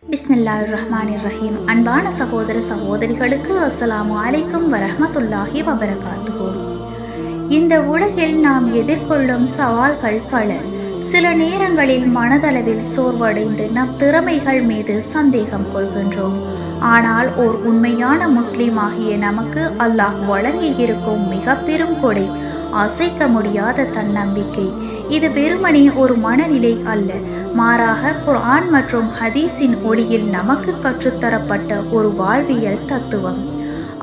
பிஸ்மில்லாஹிர்ரஹ்மானிர்ரஹீம். அன்பான சகோதர சகோதரிகளுக்கு அஸ்ஸலாமு அலைக்கும் வரஹ்மத்துல்லாஹி வபரகாத்துஹு. இந்த உலகில் நாம் எதிர்கொள்ளும் சவால்கள் பல. சில நேரங்களில் மனதளவில் சோர்வடைந்து நம் திறமைகள் மீது சந்தேகம் கொள்கின்றோம். ஆனால் ஓர் உண்மையான முஸ்லிம் ஆகிய நமக்கு அல்லாஹ் வழங்கியிருக்கும் மிக பெரும் கொடை அசைக்க முடியாத தன்னம்பிக்கை. இது வெறுமனே ஒரு மனநிலை அல்ல, மாறாக குர்ஆன் மற்றும் ஹதீஸின் ஒளியில் நமக்கு கற்றுத்தரப்பட்ட ஒரு வாழ்வியல் தத்துவம்.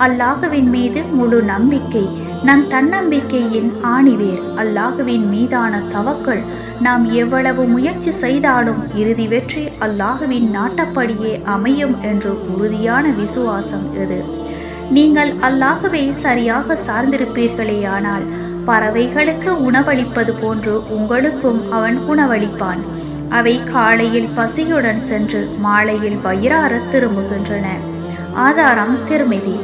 அல்லாஹுவின் மீது முழு நம்பிக்கை நம் தன்னம்பிக்கையின் ஆணிவேர். அல்லாஹுவின் மீதான தவக்கல். நாம் எவ்வளவு முயற்சி செய்தாலும் இறுதி வெற்றி அல்லாஹுவின் நாட்டப்படியே அமையும் என்று உறுதியான விசுவாசம் இது. நீங்கள் அல்லாஹுவை சரியாக சார்ந்திருப்பீர்களேயானால் பறவைகளுக்கு உணவளிப்பது போன்று உங்களுக்கும் அவன் உணவளிப்பான். அவை காலையில் பசியுடன் சென்று மாலையில் வயிறார திரும்புகின்றன. ஆதாரம் திருமிதி.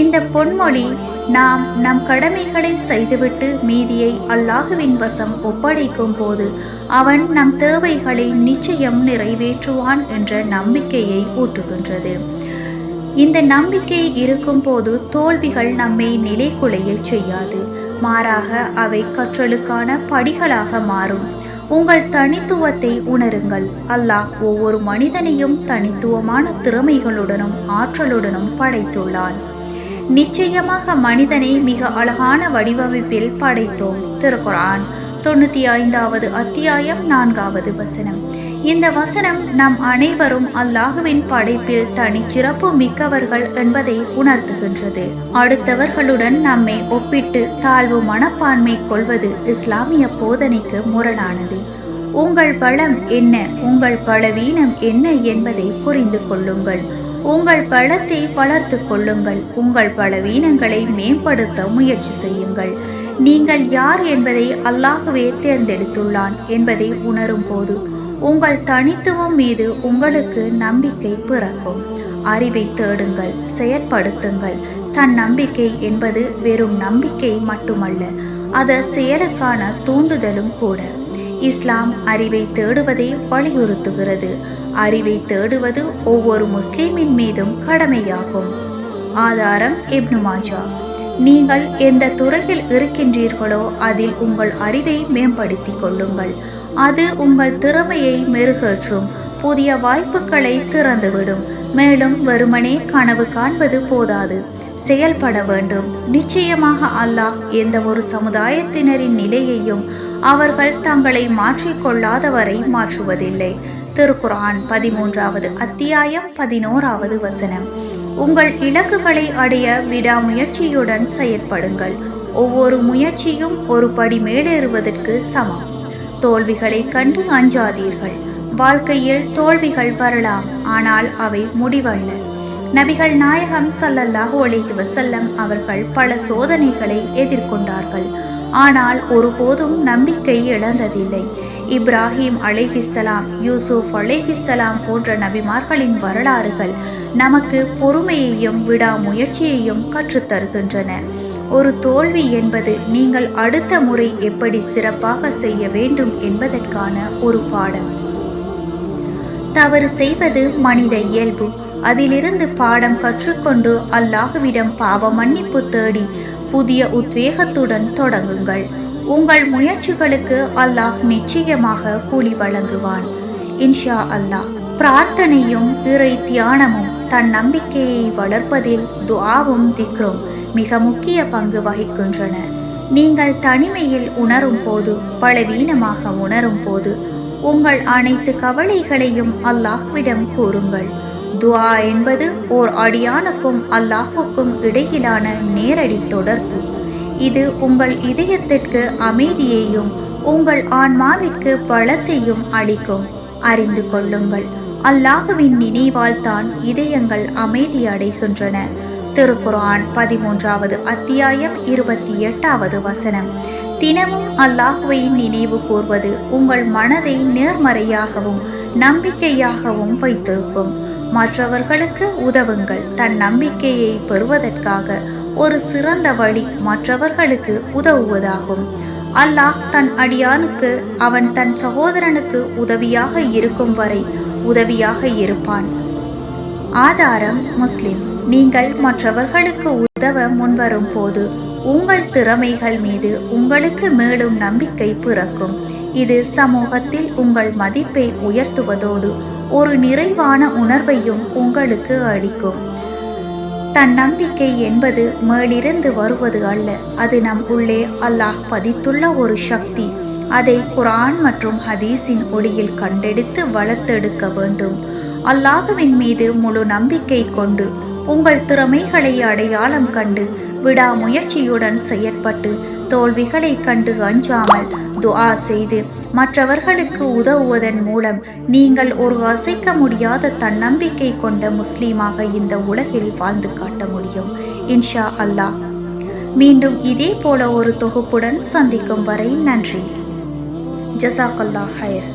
இந்த பொன்மொழி நாம் நம் கடமைகளை செய்துவிட்டு மீதியை அல்லாஹுவின் வசம் ஒப்படைக்கும் போது அவன் நம் தேவைகளை நிச்சயம் நிறைவேற்றுவான் என்ற நம்பிக்கையை ஊட்டுகின்றது. இந்த நம்பிக்கை இருக்கும் போது தோல்விகள் நம்மை நிலைகுலைய செய்யாது, மாறாக அவை கற்றலுக்கான படிகளாக மாறும். உங்கள் தனித்துவத்தை உணருங்கள். அல்லாஹ் ஒவ்வொரு மனிதனையும் தனித்துவமான திறமைகளுடனும் ஆற்றலுடனும் படைத்துள்ளான். நிச்சயமாக மனிதனை மிக அழகான வடிவமைப்பில் படைத்தோம். திருக்குர்ஆன் 95வது அத்தியாயம் 4வது வசனம். இந்த வசனம் நம் அனைவரும் அல்லாஹுவின் படைப்பில் தனிச்சிறப்பு மிக்கவர்கள் என்பதை உணர்த்துகின்றது. அடுத்தவர்களுடன் நம்மை ஒப்பிட்டு தாழ்வு மனப்பான்மை கொள்வது இஸ்லாமிய போதனைக்கு முரணானது. உங்கள் பலம் என்ன, உங்கள் பலவீனம் என்ன என்பதை புரிந்து கொள்ளுங்கள். உங்கள் பலத்தை வளர்த்து கொள்ளுங்கள். உங்கள் பலவீனங்களை மேம்படுத்த முயற்சி செய்யுங்கள். நீங்கள் யார் என்பதை அல்லாஹுவே தேர்ந்தெடுத்துள்ளான் என்பதை உணரும் போது உங்கள் தனித்துவம் மீது உங்களுக்கு நம்பிக்கை பிறக்கும். அறிவை தேடுங்கள், செயற்படுத்துங்கள். தன்னம்பிக்கை என்பது வெறும் நம்பிக்கை மட்டுமல்ல, அது செயலுக்கான தூண்டுதலும் கூட. இஸ்லாம் அறிவை தேடுவதை வலியுறுத்துகிறது. அறிவை தேடுவது ஒவ்வொரு முஸ்லிமின் மீதும் கடமையாகும். ஆதாரம் இப்னு மாஜா. நீங்கள் எந்த துறையில் இருக்கின்றீர்களோ அதில் உங்கள் அறிவை மேம்படுத்திக் கொள்ளுங்கள். அது உங்கள் திறமையை மெருகேற்றும், புதிய வாய்ப்புகளை திறந்துவிடும். மேலும் வெறுமனே கனவு காண்பது போதாது, செயல்பட வேண்டும். நிச்சயமாக அல்லாஹ் எந்த ஒரு சமுதாயத்தினரின் நிலையையும் அவர்கள் தங்களை மாற்றிக்கொள்ளாதவரை மாற்றுவதில்லை. திருக்குர்ஆன் 13வது அத்தியாயம் 11வது வசனம். உங்கள் இலக்குகளை அடைய விடாமுயற்சியுடன் செயற்படுங்கள். ஒவ்வொரு முயற்சியும் ஒரு படி மேலேறுவதற்கு சமம். தோல்விகளை கண்டு அஞ்சாதீர்கள். வாழ்க்கையில் தோல்விகள் வரலாம், ஆனால் அவை முடிவல்ல. நபிகள் நாயகம் ஸல்லல்லாஹு அலைஹி வஸல்லம் அவர்கள் பல சோதனைகளை எதிர்கொண்டார்கள், ஆனால் ஒருபோதும் நம்பிக்கை இழந்ததில்லை. இப்ராஹிம் அலைஹிஸ்ஸலாம், யூசுப் அலைஹிஸ்ஸலாம் போன்ற நபிமார்களின் வரலாறுகள் நமக்கு பொறுமையையும் விடாமுயற்சியையும் கற்றுத்தருகின்றன. ஒரு தோல்வி என்பது நீங்கள் அடுத்த முறை எப்படி சிறப்பாக செய்ய வேண்டும் என்பதற்கான ஒரு பாடம். தவறு செய்வது மனித இயல்பு. அதிலிருந்து பாடம் கற்றுக்கொண்டு அல்லாஹுவிடம் பாவ மன்னிப்பு தேடி புதிய உத்வேகத்துடன் தொடங்குங்கள். உங்கள் முயற்சிகளுக்கு அல்லாஹ் நிச்சயமாக கூலி வழங்குவான், இன்ஷா அல்லாஹ். பிரார்த்தனையும் இறை தியானமும் தன்னம்பிக்கையை வளர்ப்பதில் துஆவும் திக்ரும் மிக முக்கிய பங்கு வகிக்கின்றன. நீங்கள் தனிமையில் உணரும் போது, பலவீனமாக உணரும் போது உங்கள் அனைத்து கவலைகளையும் அல்லாஹ்விடம் கூறுங்கள். துஆ என்பது ஓர் அடியானுக்கும் அல்லாஹுக்கும் இடையிலான நேரடி தொடர்பு. இது உங்கள் இதயத்திற்கு அமைதியையும் உங்கள் ஆன்மாவிற்கு பலத்தையும் அளிக்கும். அறிந்து கொள்ளுங்கள், அல்லாஹுவின் நினைவால் தான் இதயங்கள் அமைதி அடைகின்றன. திருக்குர்ஆன் 13வது அத்தியாயம் 28வது வசனம். தினமும் அல்லாஹுவை நினைவு கூர்வது உங்கள் மனதை நேர்மறையாகவும் நம்பிக்கையாகவும் வைத்திருக்கும். மற்றவர்களுக்கு உதவுங்கள். தன் நம்பிக்கையை பெறுவதற்காக ஒரு சிறந்த வழி மற்றவர்களுக்கு உதவுவதாகும். அல்லாஹ் தன் அடியானுக்கு அவன் தன் சகோதரனுக்கு உதவியாக இருக்கும் வரை உதவியாக இருப்பான். ஆதாரம் முஸ்லிம். நீங்கள் மற்றவர்களுக்கு உதவ முன்வரும் போது உங்கள் திறமைகள் மீது உங்களுக்கு மேலும் நம்பிக்கை பிறக்கும். இது சமூகத்தில் உங்கள் மதிப்பை உயர்த்துவதோடு ஒரு நிறைவான உணர்வையும் உங்களுக்கு அளிக்கும். தன்னம்பிக்கை என்பது மேலிருந்து வருவது அல்ல, அது நம் உள்ளே அல்லாஹ் பதித்துள்ள ஒரு சக்தி. அதை குர்ஆன் மற்றும் ஹதீஸின் ஒளியில் கண்டெடுத்து வளர்த்தெடுக்க வேண்டும். அல்லாஹ்வின் மீது முழு நம்பிக்கை கொண்டு உங்கள் திறமைகளை அடையாளம் கண்டு விடாமுயற்சியுடன் செயற்பட்டு தோல்விகளை கண்டு அஞ்சாமல் துஆ செய்து மற்றவர்களுக்கு உதவுவதன் மூலம் நீங்கள் ஒரு அசைக்க முடியாத தன்னம்பிக்கை கொண்ட முஸ்லீமாக இந்த உலகில் வாழ்ந்து காட்ட முடியும் இன்ஷா அல்லாஹ். மீண்டும் இதே போல ஒரு தொகுப்புடன் சந்திக்கும் வரை நன்றி. ஜஸாக்கல்லாஹ் ஹைர்.